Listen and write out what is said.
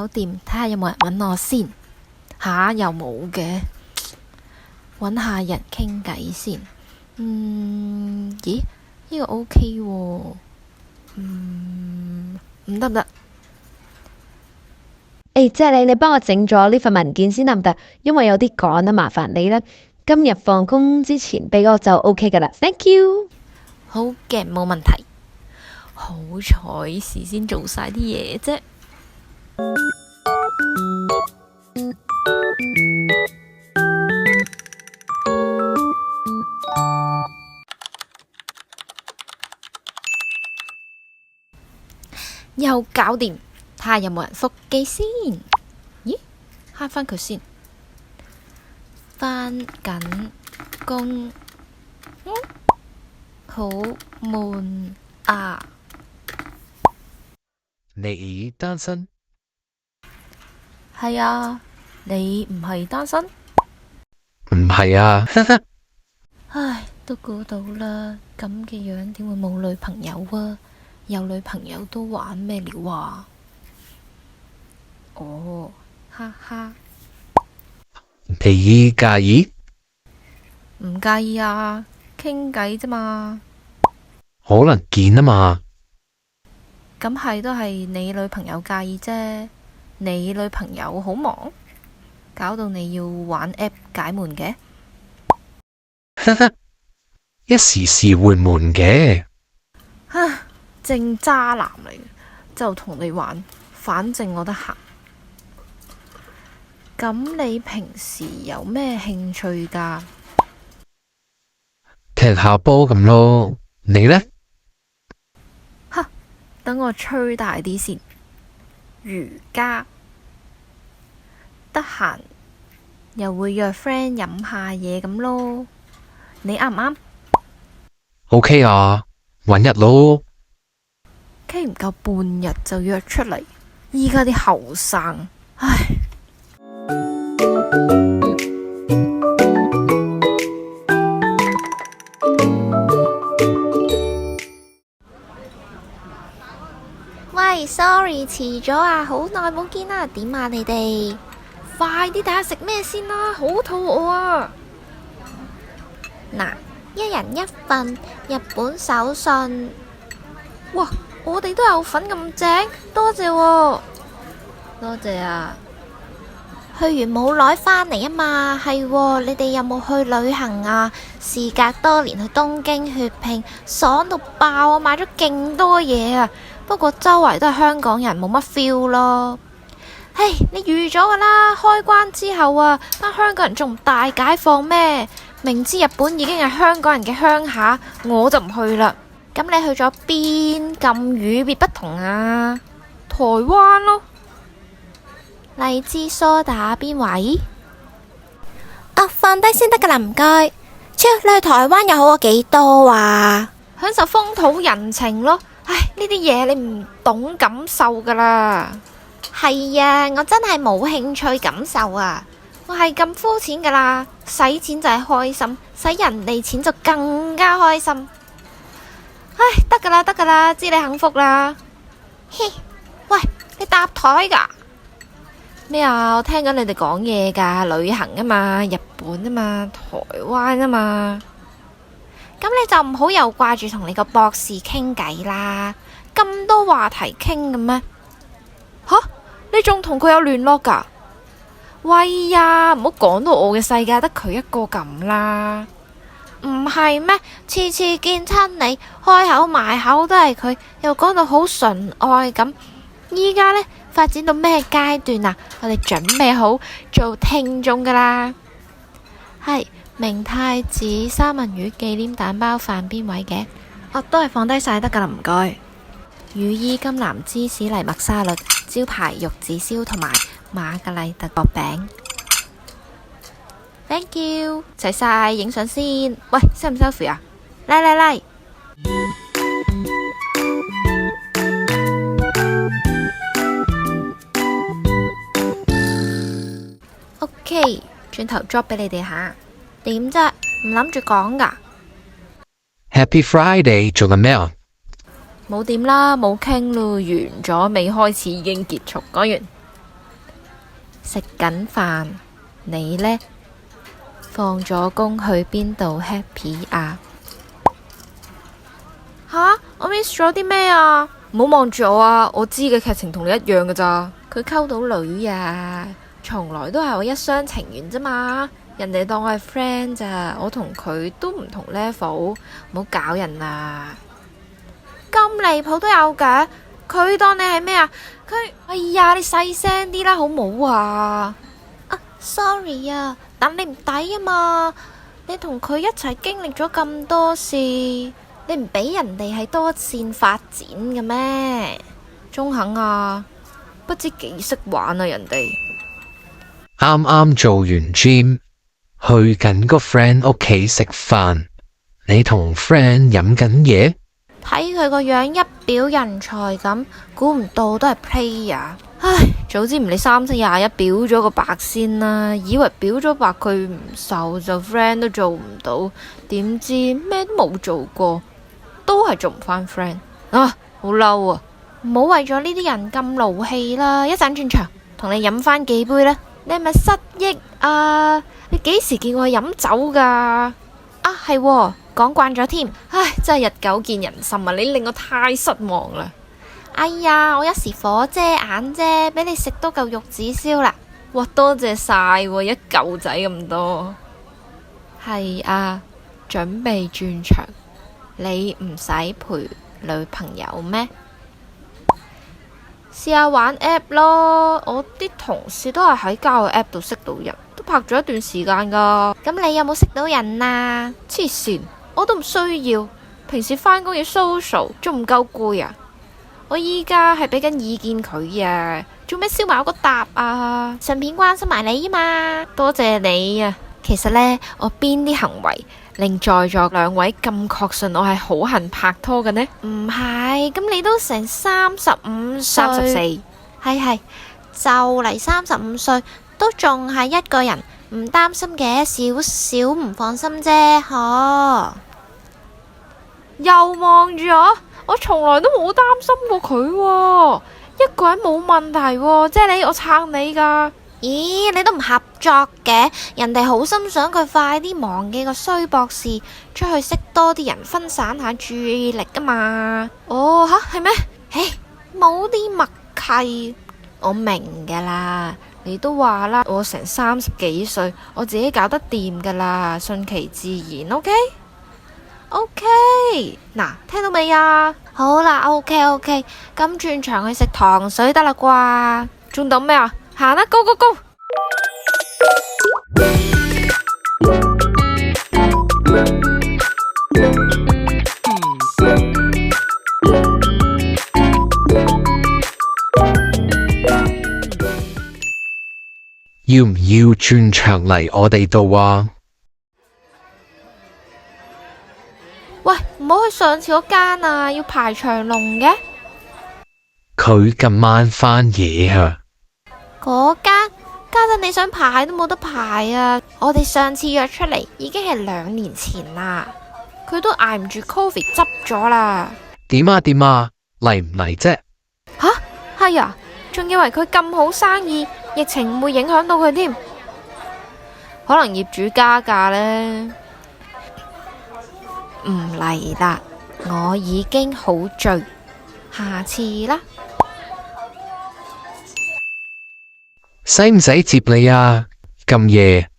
搞掂，睇下有冇人搵我先。又冇嘅，搵下人傾偈先。咦？呢個 OK 喎。唔得唔得。姐你幫我整咗呢份文件先得唔得？因為有啲趕啊，麻煩你啦。今日放工之前俾我就 OK 噶啦。Thank you。好嘅，冇問題。好彩事先做晒啲嘢啫。又搞掂，睇下有冇人覆機先。咦，慳返佢先。返緊工，好悶啊！你單身？係啊，你唔係單身？唔係啊，唉，都估到啦，咁嘅樣點會冇女朋友啊？有女朋友都玩咩料啊？哦，哈哈。你介意？唔介意啊，傾偈啫嘛。可能見啊嘛。咁係都係你女朋友介意啫。你女朋友好忙，搞到你要玩 app 解悶嘅。一時時會悶嘅。正渣男嚟嘅，就同你玩，反正我得閒。咁你平時有咩興趣㗎？踢下波咁咯。你呢？等我吹大啲先。瑜伽。得閒又會約 friend 飲下嘢咁咯。你啱唔啱？OK 啊，搵日咯。傾唔夠半日就約出嚟，依家啲後生，唉。喂，sorry 遲咗啊，好耐冇見啦，點啊你哋？快啲睇下食咩先啦，好肚餓啊！嗱，一人一份日本手信。哇，我哋都有份咁正，多謝喎。多謝啊。去完冇耐返嚟啊嘛，係喎，你哋有冇去旅行啊？事隔多年去東京血拼，爽到爆啊！買咗勁多嘢啊，不過周圍都係香港人，冇乜 feel 咯。唉，你預咗噶啦，開關之後啊，班香港人仲唔大解放咩？明知日本已經係香港人嘅鄉下，我就唔去啦。咁你去咗邊咁與別不同啊？台灣咯。荔枝梳打邊位？放低先得噶啦，唔該。超，你去台灣又好過幾多啊？享受風土人情咯。唉，呢啲嘢你唔懂感受噶啦。係啊，我真係冇興趣感受啊！我係咁膚淺噶啦，使錢就係開心，使人哋錢就更加開心。唉，得噶啦，得噶啦，知你幸福啦。嘿，喂，你搭台噶？咩啊？我聽緊你哋講嘢噶，旅行啊嘛，日本啊嘛，台灣啊嘛。咁你就唔好又掛住同你個博士傾偈啦，咁多話題傾嘅咩？吓？你仲同佢有聯絡噶？喂呀，唔好講到我嘅世界得佢一個咁啦。唔係咩？次次見親你，開口埋口都係佢，又講到好純愛咁。依家呢，發展到咩階段啊？我哋準備好做聽眾噶啦。係明太子三文魚忌廉蛋包飯邊位嘅？都係放低晒得噶啦，唔該。羽衣甘藍芝士藜麥沙律、招牌玉子燒同埋瑪格麗特薄餅。Thank you， 齊晒，影相先。喂，收唔收 selfie 啊？嚟。OK， 轉頭 drop 俾你哋下。點啫？唔諗住講噶？ Happy Friday， 做緊咩啊？冇點啦，冇傾咯，完咗未開始已經結束。講完。食緊飯。你呢？放咗工去邊度 happy 啊？吓？我 miss 咗啲咩啊？唔好望住我啊！我知嘅劇情同你一樣㗎咋。佢溝到女啊，從來都係我一廂情願啫嘛。人哋當我係 friend 咋，我同佢都唔同 level，唔好搞人啊！咁離譜都有嘅，佢當你係咩啊？哎呀，你細聲啲啦，好冇啊！Sorry 啊，但你唔抵啊嘛！你同佢一齊經歷咗咁多事，你唔俾人哋係多線發展嘅咩？中肯啊，不知幾識玩啊人哋。啱啱做完 gym， 去緊個 friend 屋企食飯，你同 friend 飲緊嘢？睇佢個樣一表人才咁，估唔到都係 player。唉，早知唔理3721表咗個白先啦，以為表咗白佢唔受就 friend 都做唔到，點知咩都冇做過，都係做唔返 friend 啊！好嬲啊！唔好為咗呢啲人咁勞氣啦，一陣轉場同你飲返幾杯啦。你係咪失憶啊？你幾時見過佢飲酒噶？啊，係喎，講慣咗添。唉，真係日久見人心啊！你令我太失望啦。哎呀，我一時火遮眼啫，俾你食多嚿玉子燒啦。哇，多謝晒喎，一嚿仔咁多。係啊，準備轉場，你唔使陪女朋友咩？試下玩 app 咯，我啲同事都係喺交友 app 度識到人，都拍咗一段時間噶。咁你有冇識到人啊？黐線，我都唔需要，平時返工要 social，仲唔夠攰啊？我依家係俾緊意見佢啊，做咩燒埋我個答啊？順便關心埋你啊嘛，多謝你啊。其實呢，我邊啲行為令在座兩位咁確信我係好恨拍拖嘅呢？唔係，咁你都成35歲，34，係就嚟35歲，都仲係一個人，唔擔心嘅，少少唔放心啫，嗬。又望住我從來都冇擔心過佢喎，一個人冇問題喎，即係我撐你噶。咦，你都唔合作嘅，人哋好心想佢快啲忘記個衰博士，出去識多啲人，分散下注意力噶嘛。哦，吓係咩？唉，冇啲默契，我明噶啦。你都話啦，我成30幾歲，我自己搞得掂噶啦，順其自然。OK， 嗱，聽到未啊？好啦，OK，咁轉場去食糖水得啦啩？仲等咩啊？行啦，Go！要唔要轉場嚟我哋度啊？喂，唔好去上次嗰間啊，要排長龍嘅。佢今晚返夜啊？嗰間家陣你想排都冇得排啊！我哋上次約出嚟已經係2年前啦，佢都捱唔住 Covid 執咗啦。點啊？嚟唔嚟啫？吓？係啊，仲以為佢咁好生意，疫情唔會影響到佢添。可能業主加價呢？唔嚟啦，我已經好醉，下次啦。使唔使接你啊？咁夜。